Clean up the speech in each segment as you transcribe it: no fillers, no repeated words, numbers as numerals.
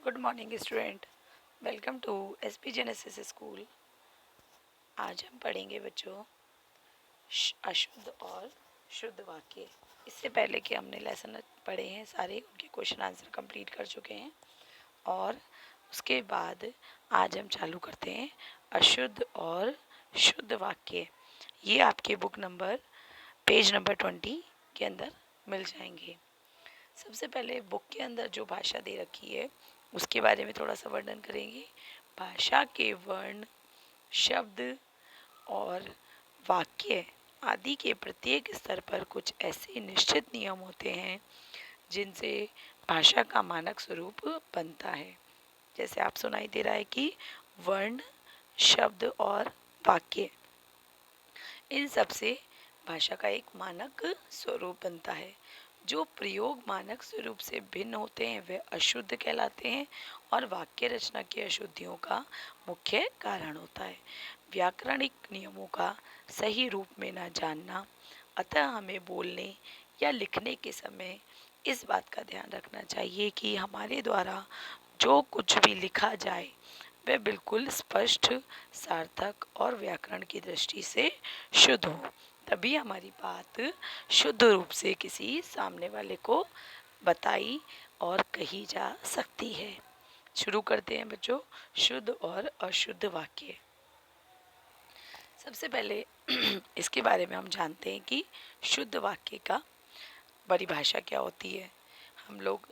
Good morning student. Welcome to SP Genesis school. आज हम पढ़ेंगे बच्चों अशुद्ध और शुद्ध वाक्य। इससे पहले कि हमने लेसन पढ़े हैं सारे, उनके क्वेश्चन आंसर कंप्लीट कर चुके हैं। और उसके बाद आज हम चालू करते हैं अशुद्ध और शुद्ध वाक्य। ये आपके बुक नंबर पेज नंबर 20 के अंदर मिल जाएंगे। सबसे पहले बुक के अंदर जो भाषा दे रखी है उसके बारे में थोड़ा सा वर्णन करेंगे। भाषा के वर्ण, शब्द और वाक्य आदि के प्रत्येक स्तर पर कुछ ऐसे निश्चित नियम होते हैं जिनसे भाषा का मानक स्वरूप बनता है। जैसे आप सुनाई दे रहा है कि वर्ण, शब्द और वाक्य, इन सब से भाषा का एक मानक स्वरूप बनता है। जो प्रयोग मानक स्वरूप से भिन्न होते हैं वे अशुद्ध कहलाते हैं और वाक्य रचना की अशुद्धियों का मुख्य कारण होता है। व्याकरणिक नियमों का सही रूप में न जानना, अतः हमें बोलने या लिखने के समय इस बात का ध्यान रखना चाहिए कि हमारे द्वारा जो कुछ भी लिखा जाए वह बिल्कुल स्पष्ट, सार्थक और व्याकरण की दृष्टि से शुद्ध हो। तभी हमारी बात शुद्ध रूप से किसी सामने वाले को बताई और कही जा सकती है। शुरू करते हैं बच्चों शुद्ध और अशुद्ध वाक्य। सबसे पहले इसके बारे में हम जानते हैं कि शुद्ध वाक्य का परिभाषा क्या होती है। हम लोग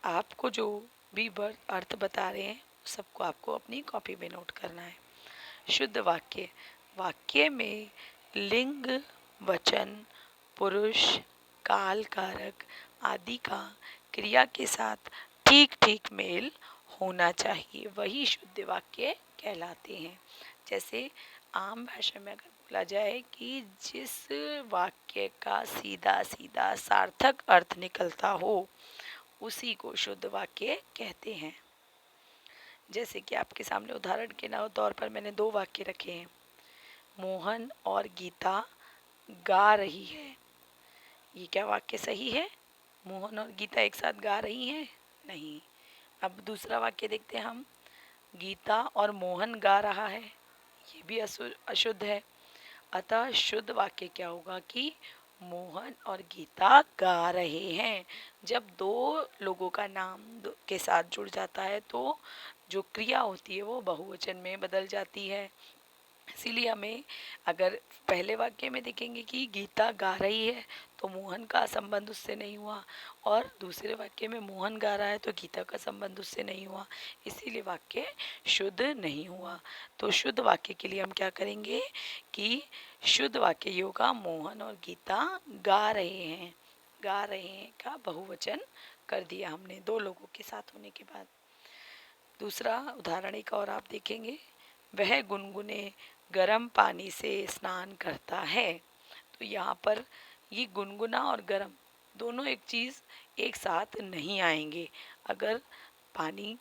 आपको जो भी अर्थ बता रहे हैं सबको आपको अपनी कॉपी में नोट करना है। शुद्ध वाक्य, वाक्य में लिंग, वचन, पुरुष, काल कारक आदि का क्रिया के साथ ठीक ठीक मेल होना चाहिए, वही शुद्ध वाक्य कहलाते हैं। जैसे आम भाषा में अगर बोला जाए कि जिस वाक्य का सीधा सीधा सार्थक अर्थ निकलता हो उसी को शुद्ध वाक्य कहते हैं। जैसे कि आपके सामने उदाहरण के तौर पर मैंने दो वाक्य रखे हैं। मोहन और गीता गा रही है। ये क्या वाक्य सही है? मोहन और गीता एक साथ गा रही हैं? नहीं। अब दूसरा वाक्य देखते हैं हम। गीता और मोहन गा रहा है, ये भी अशुद्ध है। अतः शुद्ध वाक्य क्या होगा कि मोहन और गीता गा रहे हैं। जब दो लोगों का नाम के साथ जुड़ जाता है तो जो क्रिया होती है वो बहुवचन में बदल जाती है। इसीलिए हमें अगर पहले वाक्य में देखेंगे कि गीता गा रही है तो मोहन का संबंध उससे नहीं हुआ, और दूसरे वाक्य में मोहन गा रहा है तो गीता का संबंध उससे नहीं हुआ, इसीलिए वाक्य शुद्ध नहीं हुआ। तो शुद्ध वाक्य के लिए हम क्या करेंगे कि शुद्ध वाक्य ये होगा मोहन और गीता गा रहे हैं। गा रहे हैं का बहुवचन कर दिया हमने दो लोगों के साथ होने के बाद। दूसरा उदाहरण एक और आप देखेंगे। वह गुनगुने गर्म पानी से स्नान करता है। तो यहाँ पर ये गुनगुना और गर्म दोनों एक चीज़ एक साथ नहीं आएंगे। अगर पानी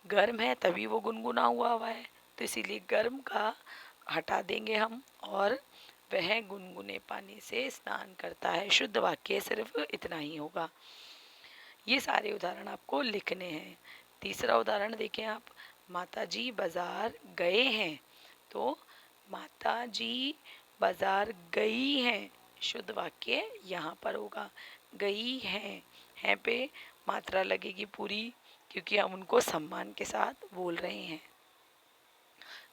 गर्म है तभी वो गुनगुना हुआ है, तो इसीलिए गर्म का हटा देंगे हम और वह गुनगुने पानी से स्नान करता है। शुद्ध वाक्य सिर्फ इतना ही होगा। ये सारे उदाहरण आपको लिखने हैं। तीसरा उदाहरण देखें आप। माताजी बाजार गए हैं। तो माताजी बाजार गई हैं, शुद्ध वाक्य यहाँ पर होगा। गई हैं पे मात्रा लगेगी पूरी, क्योंकि हम उनको सम्मान के साथ बोल रहे हैं।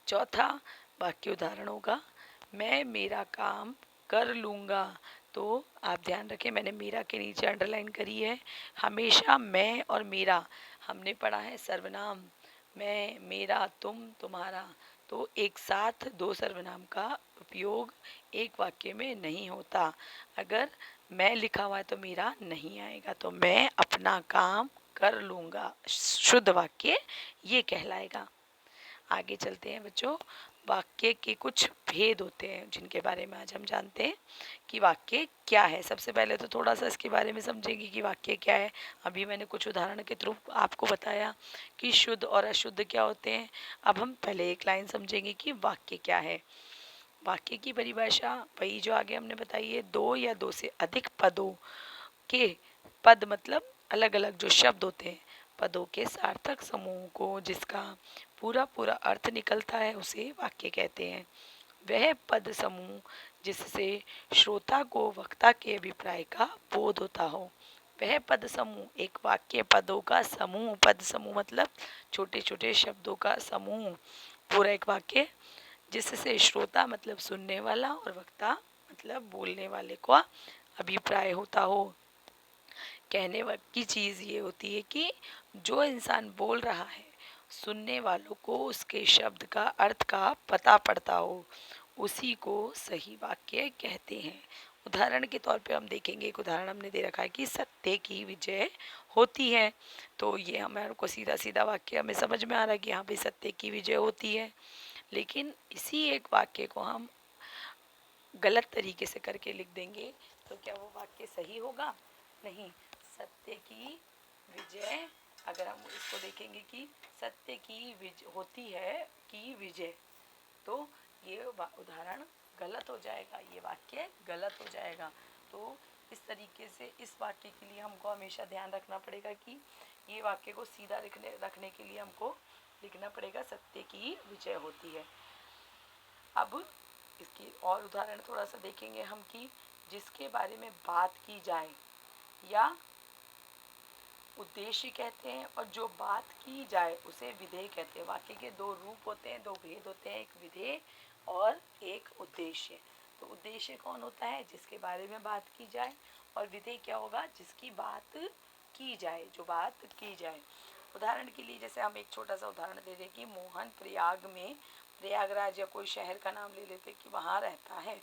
चौथा वाक्य उदाहरण होगा मैं मेरा काम कर लूँगा। तो आप ध्यान रखें, मैंने मेरा के नीचे अंडरलाइन करी है। हमेशा मैं और मेरा हमने पढ़ा है सर्वनाम, मैं, मेरा, तुम, तुम्हारा। तो एक साथ दो सर्वनाम का उपयोग एक वाक्य में नहीं होता। अगर मैं लिखा हुआ है तो मेरा नहीं आएगा, तो मैं अपना काम कर लूँगा शुद्ध वाक्य ये कहलाएगा। आगे चलते हैं बच्चों। वाक्य के कुछ भेद होते हैं जिनके बारे में आज हम जानते हैं कि वाक्य क्या है। सबसे पहले तो थोड़ा सा इसके बारे में समझेंगे कि वाक्य क्या है। अभी मैंने कुछ उदाहरण के थ्रू आपको बताया कि शुद्ध और अशुद्ध क्या होते हैं। अब हम पहले एक लाइन समझेंगे कि वाक्य क्या है। वाक्य की परिभाषा वही जो आगे हमने बताई है। दो या दो से अधिक पदों के, पद मतलब अलग अलग जो शब्द होते हैं, पदों के सार्थक समूह को जिसका पूरा पूरा अर्थ निकलता है उसे वाक्य कहते हैं। वह पद समूह जिससे श्रोता को वक्ता के अभिप्राय का बोध होता हो। वह पद समूह एक वाक्य पदों का समूह, पद समूह मतलब छोटे छोटे शब्दों का समूह, पूरा एक वाक्य जिससे श्रोता मतलब सुनने वाला और वक्ता मतलब बोलने वाले का अभिप्राय होता हो। कहने की चीज़ ये होती है कि जो इंसान बोल रहा है सुनने वालों को उसके शब्द का अर्थ का पता पड़ता हो, उसी को सही वाक्य कहते हैं। उदाहरण के तौर पे हम देखेंगे, एक उदाहरण हमने दे रखा है कि सत्य की विजय होती है। तो ये हमारे को सीधा सीधा वाक्य हमें समझ में आ रहा है कि यहाँ पे सत्य की विजय होती है। लेकिन इसी एक वाक्य को हम गलत तरीके से करके लिख देंगे तो क्या वो वाक्य सही होगा? नहीं। सत्य की विजय, अगर हम इसको देखेंगे कि सत्य की विजय होती है की विजय, तो ये उदाहरण गलत हो जाएगा, ये वाक्य गलत हो जाएगा। तो इस तरीके से इस वाक्य के लिए हमको हमेशा ध्यान रखना पड़ेगा कि ये वाक्य को सीधा रखने के लिए हमको लिखना पड़ेगा सत्य की विजय होती है। अब इसकी और उदाहरण थोड़ा सा देखेंगे हम कि जिसके बारे में बात की जाए या उद्देश्य कहते हैं, और जो बात की जाए उसे विधेय कहते हैं। वाक्य के दो रूप होते हैं, दो भेद होते हैं, एक विधेय और एक उद्देश्य। तो उद्देश्य कौन होता है? जिसके बारे में बात की जाए, और विधेय क्या होगा? जिसकी बात की जाए, जो बात की जाए। उदाहरण के लिए जैसे हम एक छोटा सा उदाहरण दे दें कि मोहन प्रयाग में, प्रयागराज या कोई शहर का नाम ले लेते कि वहाँ रहता है,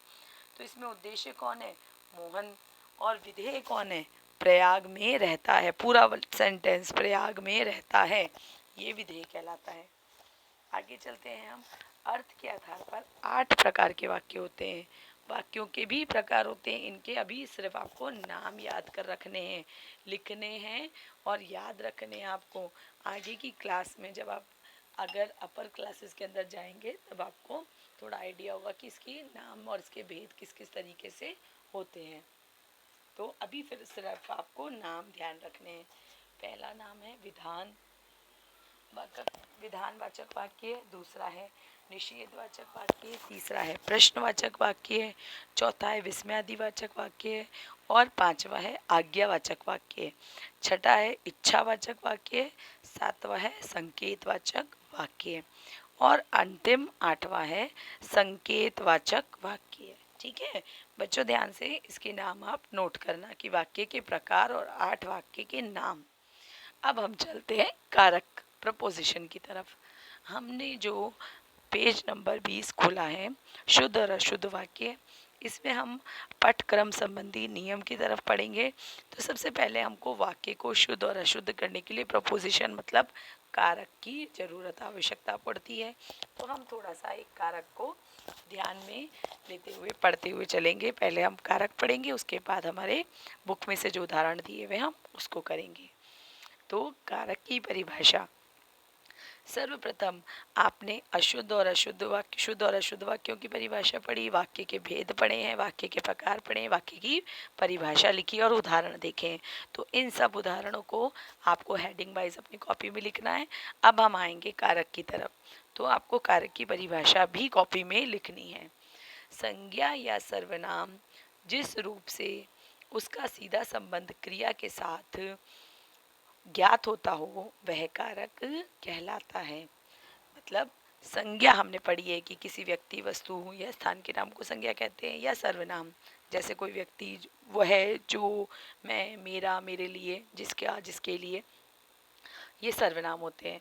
तो इसमें उद्देश्य कौन है? मोहन। और विधेय कौन है? प्रयाग में रहता है। पूरा सेंटेंस प्रयाग में रहता है, ये विधेय कहलाता है। आगे चलते हैं हम। अर्थ के आधार पर 8 प्रकार के वाक्य होते हैं। वाक्यों के भी प्रकार होते हैं, इनके अभी सिर्फ आपको नाम याद कर रखने हैं, लिखने हैं और याद रखने हैं आपको। आगे की क्लास में जब आप अगर अपर क्लासेस के अंदर जाएंगे तब आपको थोड़ा आइडिया होगा कि इसकी नाम और इसके भेद किस किस तरीके से होते हैं। तो अभी फिर सिर्फ आपको नाम ध्यान रखने हैं। पहला नाम है विधान, विधानवाचक वाक्य, दूसरा है निषेधवाचक वाक्य, तीसरा है प्रश्नवाचक वाक्य, चौथा है विस्मयादिवाचक वाक्य और पांचवा है आज्ञावाचक वाक्य, छठा है इच्छावाचक वाक्य, सातवां है संकेतवाचक वाक्य और अंतिम आठवां है संकेतवाचक वाक्य। ठीक है बच्चों, ध्यान से इसके नाम आप नोट करना कि वाक्य के प्रकार और 8 वाक्य के नाम। अब हम चलते हैं कारक प्रपोजिशन की तरफ। हमने जो पेज नंबर 20 खोला है, शुद्ध और अशुद्ध वाक्य, इसमें हम पाठ्यक्रम संबंधी नियम की तरफ पढ़ेंगे। तो सबसे पहले हमको वाक्य को शुद्ध और अशुद्ध करने के लिए प्रपोजिशन मतलब कारक की ज़रूरत आवश्यकता पड़ती है। तो हम थोड़ा सा एक कारक को ध्यान में लेते हुए पढ़ते हुए चलेंगे। पहले हम कारक पढ़ेंगे, उसके बाद हमारे बुक में से जो उदाहरण दिए हुए हम उसको करेंगे। तो कारक की परिभाषा, सर्वप्रथम आपने अशुद्ध और अशुद्ध वाक्य, शुद्ध और अशुद्ध वाक्यों की परिभाषा पढ़ी, वाक्य के भेद पढ़े हैं, वाक्य के प्रकार पढ़े, वाक्य की परिभाषा लिखी और उदाहरण देखे हैं। तो इन सब उदाहरणों को आपको हेडिंग वाइज अपनी कॉपी में लिखना है। अब हम आएंगे कारक की तरफ, तो आपको कारक की परिभाषा भी कॉपी में लिखनी है। संज्ञा या सर्वनाम जिस रूप से उसका सीधा संबंध क्रिया के साथ ज्ञात होता हो वह कारक कहलाता है। मतलब संज्ञा हमने पढ़ी है कि किसी व्यक्ति, वस्तु या स्थान के नाम को संज्ञा कहते हैं, या सर्वनाम जैसे कोई व्यक्ति वो है, जो, मैं, मेरा, मेरे लिए, जिसका, जिसके लिए, ये सर्वनाम होते हैं।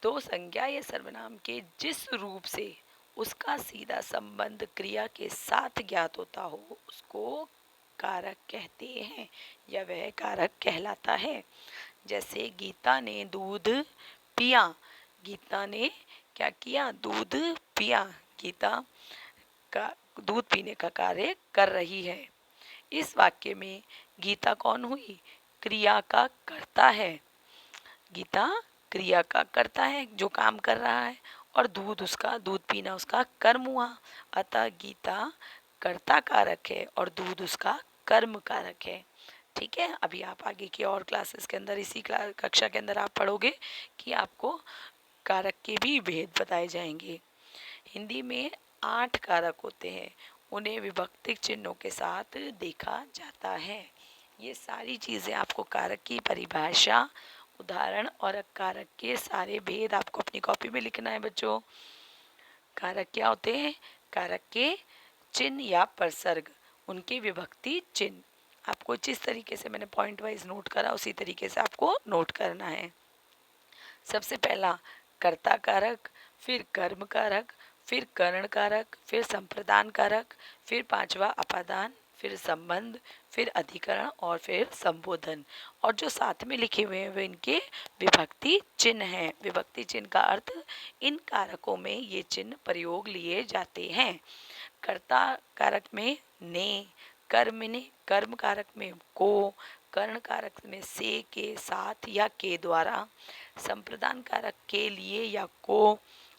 तो संज्ञा या सर्वनाम के जिस रूप से उसका सीधा संबंध क्रिया के साथ ज्ञात होता हो उसको कारक कहते हैं या वह कारक कहलाता है। जैसे गीता ने दूध पिया, गीता ने क्या किया? दूध पिया। गीता का दूध पीने का कार्य कर रही है। इस वाक्य में गीता कौन हुई? क्रिया का कर्ता है। गीता क्रिया का कर्ता है, जो काम कर रहा है, और दूध उसका, दूध पीना उसका कर्म हुआ। अतः गीता कर्ता कारक है और दूध उसका कर्म कारक है। ठीक है, अभी आप आगे की और क्लासेस के अंदर, इसी कक्षा के अंदर आप पढ़ोगे कि आपको कारक के भी भेद बताए जाएंगे। हिंदी में 8 कारक होते हैं, उन्हें विभक्ति चिन्हों के साथ देखा जाता है। ये सारी चीज़ें आपको कारक की परिभाषा, उदाहरण और कारक के सारे भेद आपको अपनी कॉपी में लिखना है बच्चों। कारक क्या होते हैं? कारक के चिन्ह या प्रसर्ग, उनके विभक्ति चिन्ह आपको जिस तरीके से मैंने पॉइंट वाइज नोट करा उसी तरीके से आपको नोट करना है। सबसे पहला कर्ता कारक, फिर कर्म कारक, फिर करण कारक, फिर संप्रदान कारक, फिर पांचवा अपादान, फिर संबंध, फिर अधिकरण और फिर संबोधन। और जो साथ में लिखे हुए हैं वे इनके विभक्ति चिन्ह हैं। विभक्ति चिन्ह का अर्थ इन कारकों में ये चिन्ह प्रयोग लिए जाते हैं। कर्ता कारक में ने, कर्म कारक में को, कर्ण कारक में से, के, साथ या के द्वारा, संप्रदान कारक के लिए या को,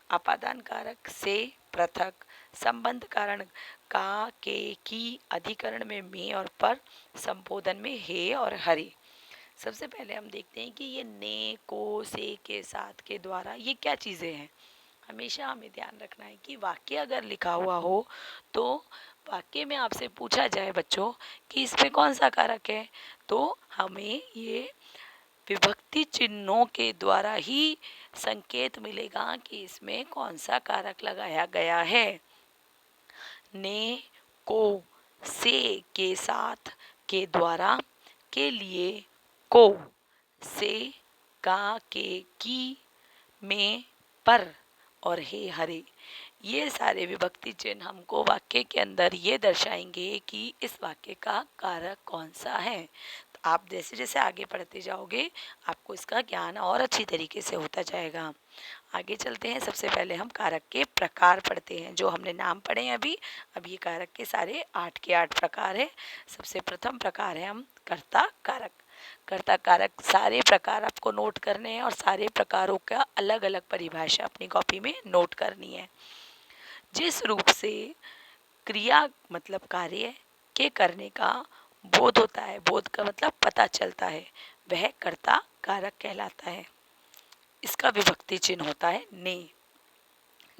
अपादान कारक से पृथक, संबंध कारण का, के, की, अधिकरण में में और पर, संबोधन में हे और हरि। सबसे पहले हम देखते हैं कि ये ने, को, से, के, साथ, के द्वारा ये क्या चीज़ें हैं। हमेशा हमें ध्यान रखना है कि वाक्य अगर लिखा हुआ हो तो वाक्य में आपसे पूछा जाए बच्चों कि इसमें कौन सा कारक है, तो हमें ये विभक्ति चिन्हों के द्वारा ही संकेत मिलेगा कि इसमें कौन सा कारक लगाया गया है। ने, को, से, के साथ, के द्वारा, के लिए, को, से, का, के, की, में, पर और हे हरे, ये सारे विभक्ति चिन्ह हमको वाक्य के अंदर ये दर्शाएंगे कि इस वाक्य का कारक कौन सा है। तो आप जैसे जैसे आगे पढ़ते जाओगे आपको इसका ज्ञान और अच्छी तरीके से होता जाएगा। आगे चलते हैं। सबसे पहले हम कारक के प्रकार पढ़ते हैं, जो हमने नाम पढ़े हैं अभी। अब ये कारक के सारे 8 के 8 प्रकार है। सबसे प्रथम प्रकार है हम कर्ता कारक। कर्ता कारक सारे प्रकार आपको नोट करने हैं और सारे प्रकारों का अलग अलग परिभाषा अपनी कॉपी में नोट करनी है। जिस रूप से क्रिया मतलब कार्य के करने का बोध होता है, बोध का मतलब पता चलता है, वह कर्ता कारक कहलाता है। इसका विभक्ति चिन्ह होता है ने।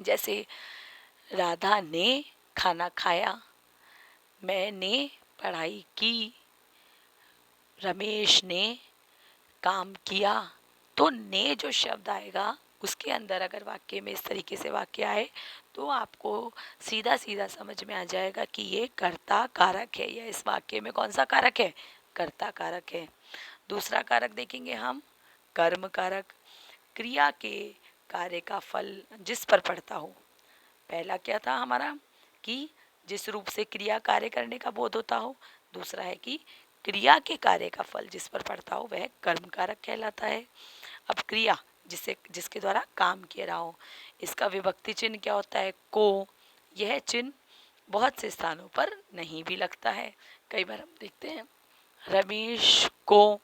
जैसे राधा ने खाना खाया, मैंने पढ़ाई की, रमेश ने काम किया। तो ने जो शब्द आएगा उसके अंदर अगर वाक्य में इस तरीके से वाक्य आए तो आपको सीधा सीधा समझ में आ जाएगा कि ये कर्ता कारक है, या इस वाक्य में कौन सा कारक है, कर्ता कारक है। दूसरा कारक देखेंगे हम कर्म कारक। क्रिया के कार्य का फल जिस पर पड़ता हो। पहला क्या था हमारा कि जिस रूप से क्रिया कार्य करने का बोध होता हो। दूसरा है कि क्रिया के कार्य का फल जिस पर पड़ता हो वह कर्म कारक कहलाता है। अब क्रिया जिसके द्वारा काम किया रहा हो, इसका विभक्ति चिन्ह क्या होता है, को। यह चिन्ह बहुत से स्थानों पर नहीं भी लगता है। कई बार हम देखते हैं रमेश को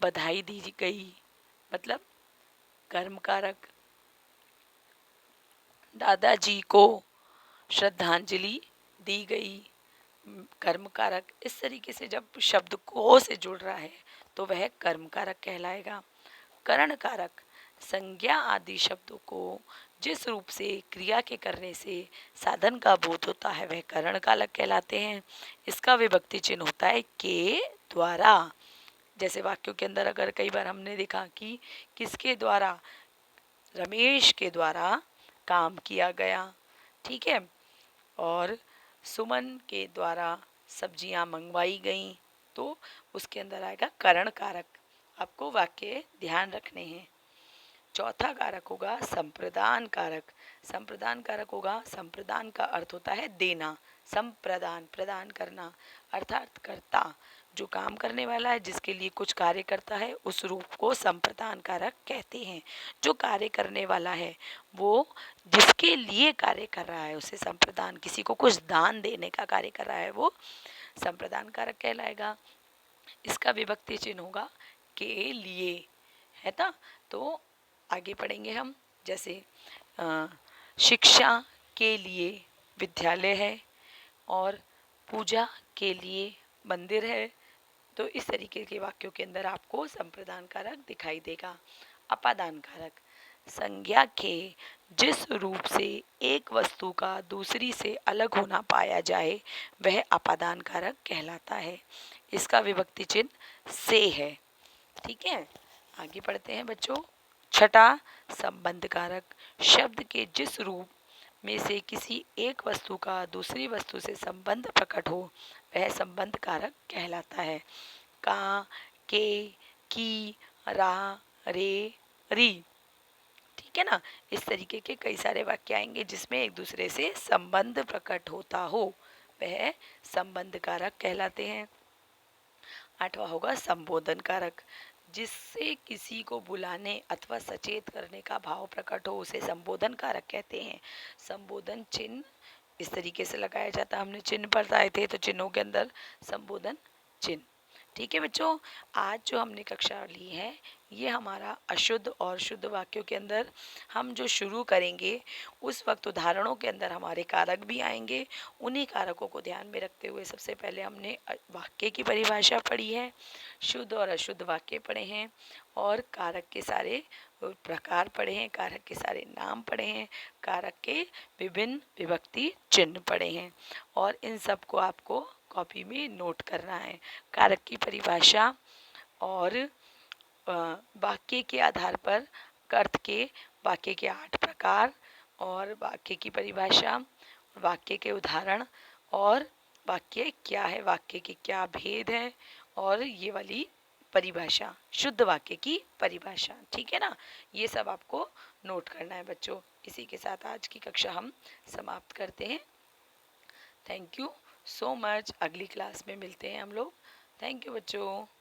बधाई दी गई, मतलब कर्म कारक। दादाजी को श्रद्धांजलि दी गई, कर्म कारक। इस तरीके से जब शब्द को से जुड़ रहा है तो वह कर्म कारक कहलाएगा। करण कारक संज्ञा आदि शब्दों को जिस रूप से क्रिया के करने से साधन का बोध होता है वह करण कारक कहलाते हैं। इसका विभक्ति चिन्ह होता है के द्वारा। जैसे वाक्यों के अंदर अगर कई बार हमने देखा कि किसके द्वारा, रमेश के द्वारा काम किया गया, ठीक है, और सुमन के द्वारा सब्जियां मंगवाई गईं, तो उसके अंदर आएगा करण कारक। आपको वाक्य ध्यान रखने हैं। चौथा कारक होगा संप्रदान कारक। संप्रदान कारक होगा, संप्रदान का अर्थ होता है देना, संप्रदान प्रदान करना, अर्थात कर्ता जो काम करने वाला है, जिसके लिए कुछ कार्य करता है, उस रूप को संप्रदान कारक कहते हैं। जो कार्य करने वाला है वो जिसके लिए कार्य कर रहा है उसे संप्रदान, किसी को कुछ दान देने का कार्य कर रहा है वो संप्रदान कारक कहलाएगा। इसका विभक्ति चिन्ह होगा के लिए, है ना। तो आगे पढ़ेंगे हम। जैसे शिक्षा के लिए विद्यालय है और पूजा के लिए मंदिर है, तो इस तरीके के वाक्यों के अंदर आपको संप्रदान कारक दिखाई देगा। अपादान कारक, संज्ञा के जिस रूप से एक वस्तु का दूसरी से अलग होना पाया जाए वह अपादान कारक कहलाता है। इसका विभक्ति चिन्ह से है। ठीक है, आगे पढ़ते हैं बच्चों। छठा, संबंध कारक, शब्द के जिस रूप में से किसी एक वस्तु का दूसरी वस्तु से संबंध प्रकट हो वह संबंध कारक कहलाता है। का, के, की, रा, रे, री। ठीक है ना, इस तरीके के कई सारे वाक्य आएंगे जिसमें एक दूसरे से संबंध प्रकट होता हो, वह संबंध कारक कहलाते हैं। आठवां होगा संबोधन कारक, जिससे किसी को बुलाने अथवा सचेत करने का भाव प्रकट हो उसे संबोधन कारक कहते हैं। संबोधन चिन्ह इस तरीके से लगाया जाता है, हमने चिन्ह बताए थे, तो चिन्हों के अंदर संबोधन चिन्ह। ठीक है बच्चों, आज जो हमने कक्षा ली है ये हमारा अशुद्ध और शुद्ध वाक्यों के अंदर हम जो शुरू करेंगे उस वक्त उदाहरणों के अंदर हमारे कारक भी आएंगे। उन्हीं कारकों को ध्यान में रखते हुए सबसे पहले हमने वाक्य की परिभाषा पढ़ी है, शुद्ध और अशुद्ध वाक्य पढ़े हैं, और कारक के सारे प्रकार पढ़े हैं, कारक के सारे नाम पढ़े हैं, कारक के विभिन्न विभक्ति चिन्ह पढ़े हैं, और इन सब को आपको कॉपी में नोट करना है। कारक की परिभाषा और वाक्य के आधार पर अर्थ के वाक्य के 8 प्रकार, और वाक्य की परिभाषा, वाक्य के उदाहरण, और वाक्य क्या है, वाक्य के क्या भेद है, और ये वाली परिभाषा, शुद्ध वाक्य की परिभाषा। ठीक है ना, ये सब आपको नोट करना है बच्चों। इसी के साथ आज की कक्षा हम समाप्त करते हैं। Thank you so much. अगली क्लास में मिलते हैं हम लोग। थैंक यू बच्चों।